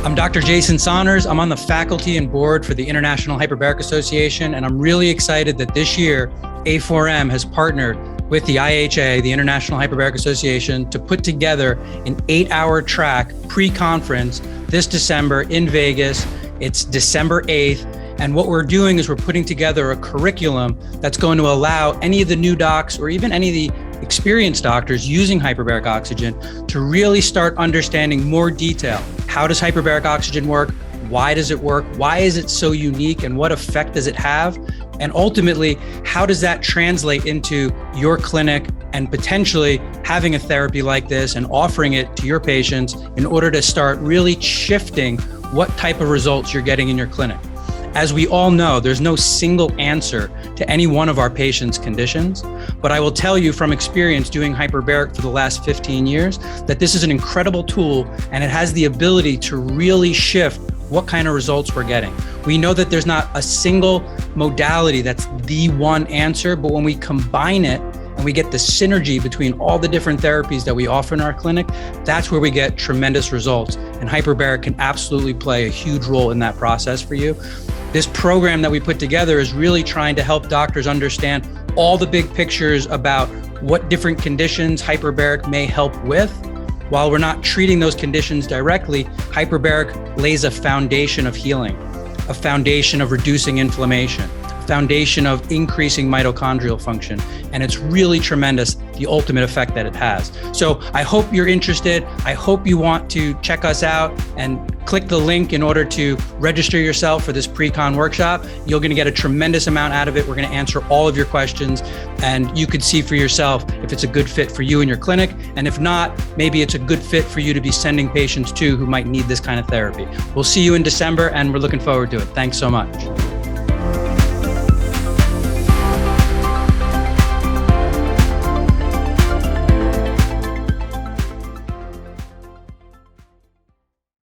I'm Dr. Jason Saunders. I'm on the faculty and board for the International Hyperbaric Association, and I'm really excited that this year A4M has partnered with the IHA, the International Hyperbaric Association, to put together an 8-hour track pre-conference this December in Vegas. It's December 8th. And what we're doing is we're putting together a curriculum that's going to allow any of the new docs or even any of the experienced doctors using hyperbaric oxygen to really start understanding more detail. How does hyperbaric oxygen work? Why does it work? Why is it so unique? And what effect does it have? And ultimately, how does that translate into your clinic and potentially having a therapy like this and offering it to your patients in order to start really shifting what type of results you're getting in your clinic? As we all know, there's no single answer to any one of our patients' conditions, but I will tell you from experience doing hyperbaric for the last 15 years that this is an incredible tool and it has the ability to really shift what kind of results we're getting. We know that there's not a single modality that's the one answer, but when we combine it and we get the synergy between all the different therapies that we offer in our clinic, that's where we get tremendous results. And hyperbaric can absolutely play a huge role in that process for you. This program that we put together is really trying to help doctors understand all the big pictures about what different conditions hyperbaric may help with. While we're not treating those conditions directly, hyperbaric lays a foundation of healing, a foundation of reducing inflammation, a foundation of increasing mitochondrial function. And it's really tremendous, the ultimate effect that it has. So I hope you're interested. I hope you want to check us out and click the link in order to register yourself for this pre-con workshop. You're going to get a tremendous amount out of it. We're going to answer all of your questions, and you could see for yourself if it's a good fit for you and your clinic. And if not, maybe it's a good fit for you to be sending patients to who might need this kind of therapy. We'll see you in December, and we're looking forward to it. Thanks so much.